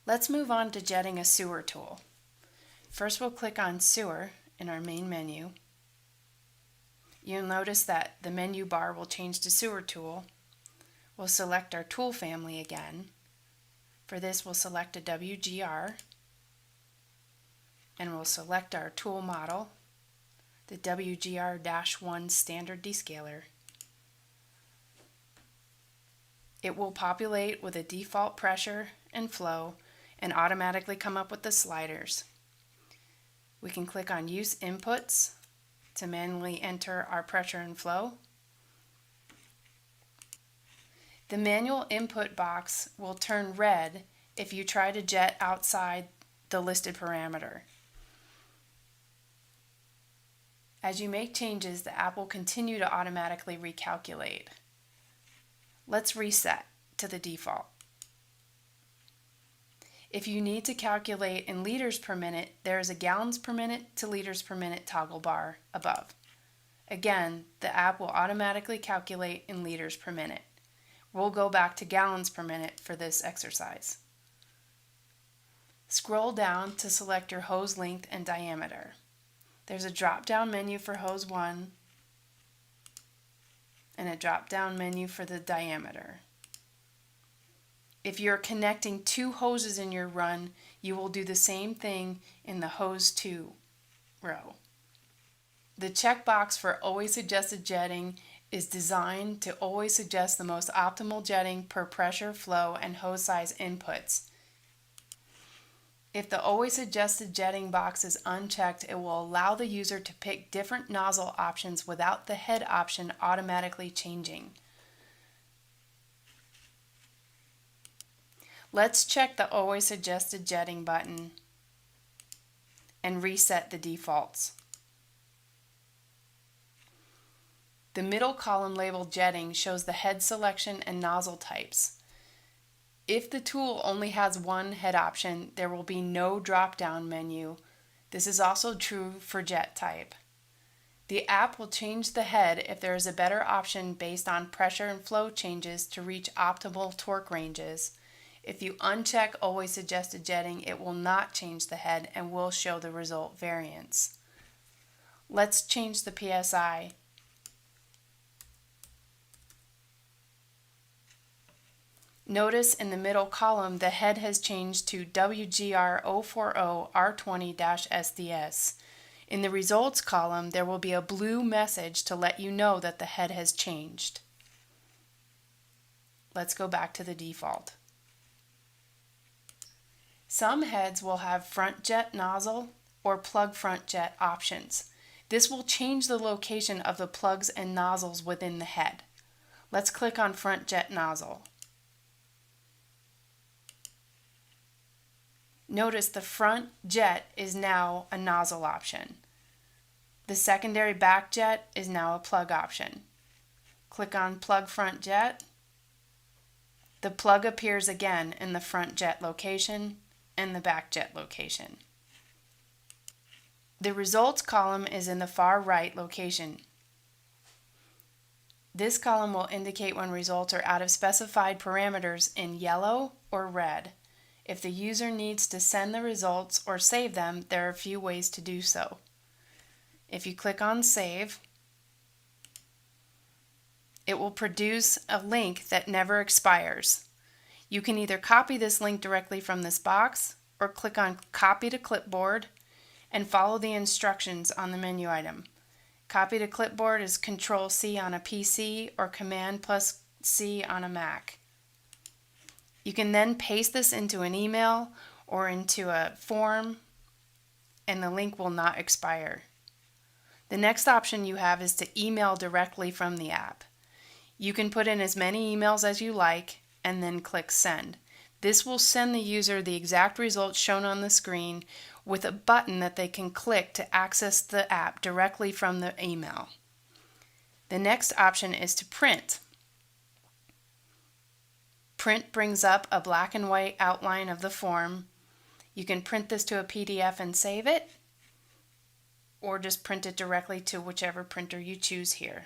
Let's move on to jetting a sewer tool. First we'll click on Sewer in our main menu. You'll notice that the menu bar will change to Sewer Tool. We'll select our tool family again. For this we'll select a WGR and we'll select our tool model, the WGR-1 standard descaler. It will populate with a default pressure and flow and automatically come up with the sliders. We can click on Use Inputs to manually enter our pressure and flow. The manual input box will turn red if you try to jet outside the listed parameter. As you make changes, the app will continue to automatically recalculate. Let's reset to the default. If you need to calculate in liters per minute, there is a gallons per minute to liters per minute toggle bar above. Again, the app will automatically calculate in liters per minute. We'll go back to gallons per minute for this exercise. Scroll down to select your hose length and diameter. There's a drop-down menu for hose 1 and a drop-down menu for the diameter. If you're connecting 2 hoses in your run, you will do the same thing in the hose 2 row. The checkbox for always suggested jetting is designed to always suggest the most optimal jetting per pressure, flow, and hose size inputs. If the always suggested jetting box is unchecked, it will allow the user to pick different nozzle options without the head option automatically changing. Let's check the always suggested jetting button and reset the defaults. The middle column labeled jetting shows the head selection and nozzle types. If the tool only has one head option, there will be no drop-down menu. This is also true for jet type. The app will change the head if there is a better option based on pressure and flow changes to reach optimal torque ranges. If you uncheck always suggested jetting, it will not change the head and will show the result variance. Let's change the PSI. Notice in the middle column the head has changed to WGR040R20-SDS. In the results column there will be a blue message to let you know that the head has changed. Let's go back to the default. Some heads will have front jet nozzle or plug front jet options. This will change the location of the plugs and nozzles within the head. Let's click on front jet nozzle. Notice the front jet is now a nozzle option. The secondary back jet is now a plug option. Click on plug front jet. The plug appears again in the front jet location and the back jet location. The results column is in the far right location. This column will indicate when results are out of specified parameters in yellow or red. If the user needs to send the results or save them, there are a few ways to do so. If you click on Save, it will produce a link that never expires. You can either copy this link directly from this box or click on Copy to Clipboard and follow the instructions on the menu item. Copy to Clipboard is Control-C on a PC or Command+C on a Mac. You can then paste this into an email or into a form and the link will not expire. The next option you have is to email directly from the app. You can put in as many emails as you like and then click Send. This will send the user the exact results shown on the screen with a button that they can click to access the app directly from the email. The next option is to print. Print brings up a black and white outline of the form. You can print this to a PDF and save it, or just print it directly to whichever printer you choose here.